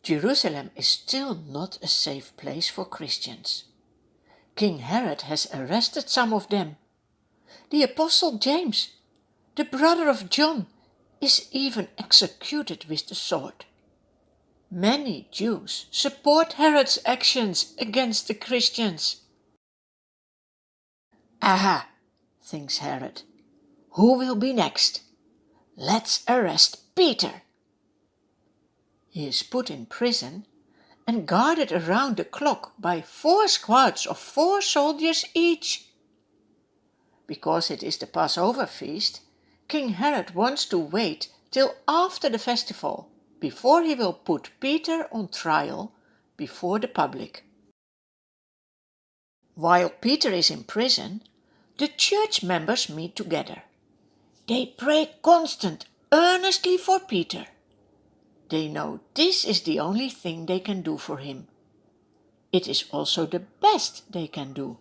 Jerusalem is still not a safe place for Christians. King Herod has arrested some of them. The Apostle James, the brother of John, is even executed with the sword. Many Jews support Herod's actions against the Christians. Aha, thinks Herod, who will be next? Let's arrest Peter. He is put in prison and guarded around the clock by 4 squads of 4 soldiers each. Because it is the Passover feast, King Herod wants to wait till after the festival before he will put Peter on trial before the public. While Peter is in prison, the church members meet together. They pray earnestly for Peter. They know this is the only thing they can do for him. It is also the best they can do.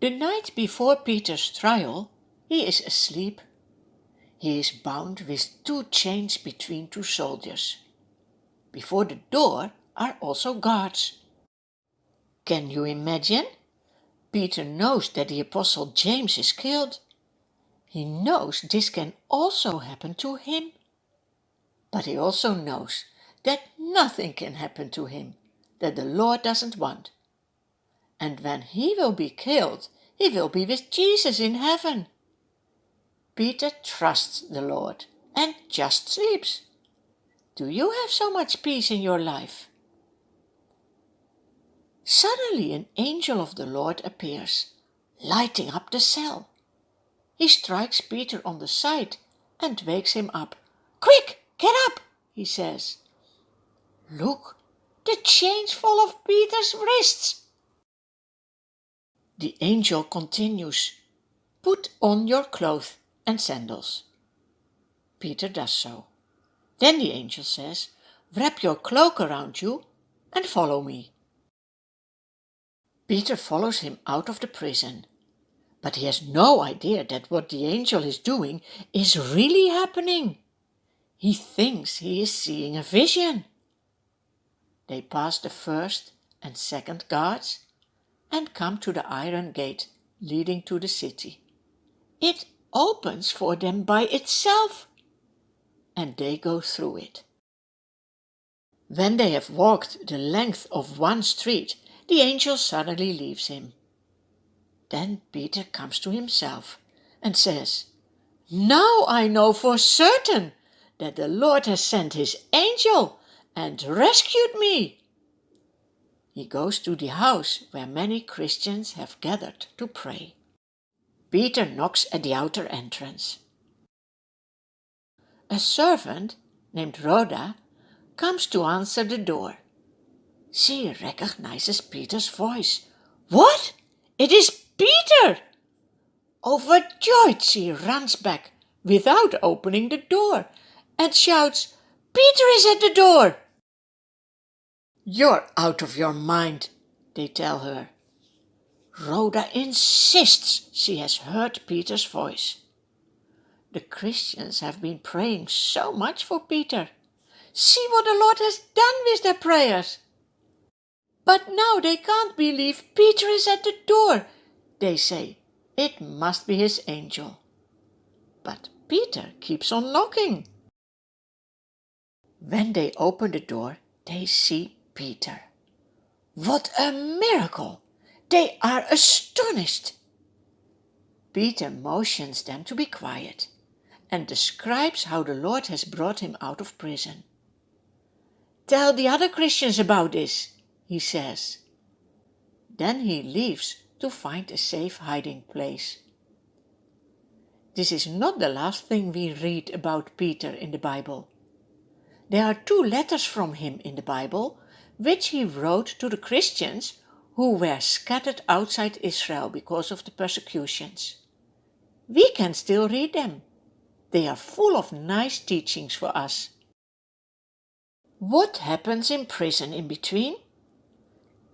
The night before Peter's trial, he is asleep. He is bound with 2 chains between 2 soldiers. Before the door are also guards. Can you imagine? Peter knows that the Apostle James is killed. He knows this can also happen to him. But he also knows that nothing can happen to him that the Lord doesn't want. And when he will be killed, he will be with Jesus in heaven. Peter trusts the Lord and just sleeps. Do you have so much peace in your life? Suddenly an angel of the Lord appears, lighting up the cell. He strikes Peter on the side and wakes him up. "Quick, get up," he says. Look, the chains fall off Peter's wrists. The angel continues, "Put on your clothes and sandals." Peter does so. Then the angel says, "Wrap your cloak around you and follow me." Peter follows him out of the prison, but he has no idea that what the angel is doing is really happening. He thinks he is seeing a vision. They pass the 1st and 2nd guards and come to the iron gate leading to the city. It opens for them by itself, and they go through it. When they have walked the length of 1 street, the angel suddenly leaves him. Then Peter comes to himself and says, "Now I know for certain that the Lord has sent his angel and rescued me." He goes to the house where many Christians have gathered to pray. Peter knocks at the outer entrance. A servant named Rhoda comes to answer the door. She recognizes Peter's voice. "What? It is Peter!" Overjoyed, she runs back without opening the door and shouts, "Peter is at the door!" "You're out of your mind," they tell her. Rhoda insists she has heard Peter's voice. The Christians have been praying so much for Peter. See what the Lord has done with their prayers. But now they can't believe Peter is at the door. They say, it must be his angel. But Peter keeps on knocking. When they open the door, they see Peter. What a miracle! They are astonished. Peter motions them to be quiet and describes how the Lord has brought him out of prison. "Tell the other Christians about this," he says. Then he leaves to find a safe hiding place. This is not the last thing we read about Peter in the Bible. There are 2 letters from him in the Bible, which he wrote to the Christians who were scattered outside Israel because of the persecutions. We can still read them. They are full of nice teachings for us. What happens in prison in between?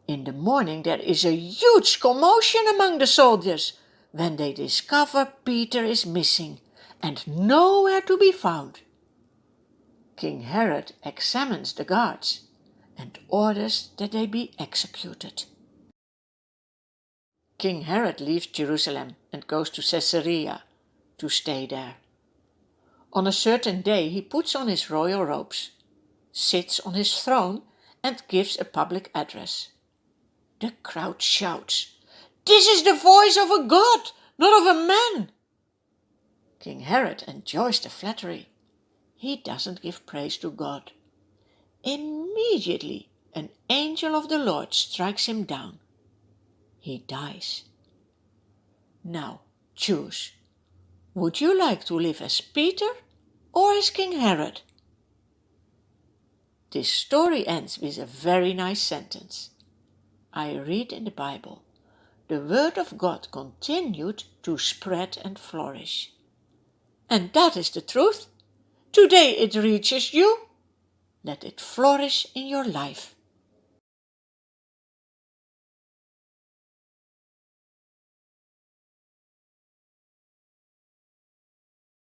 In the morning there is a huge commotion among the soldiers when they discover Peter is missing and nowhere to be found. King Herod examines the guards and orders that they be executed. King Herod leaves Jerusalem and goes to Caesarea to stay there. On a certain day he puts on his royal robes, sits on his throne, and gives a public address. The crowd shouts, "This is the voice of a god, not of a man!" King Herod enjoys the flattery. He doesn't give praise to God. Immediately an angel of the Lord strikes him down. He dies. Now choose. Would you like to live as Peter or as King Herod? This story ends with a very nice sentence. I read in the Bible, "The word of God continued to spread and flourish." And that is the truth. Today it reaches you. Let it flourish in your life.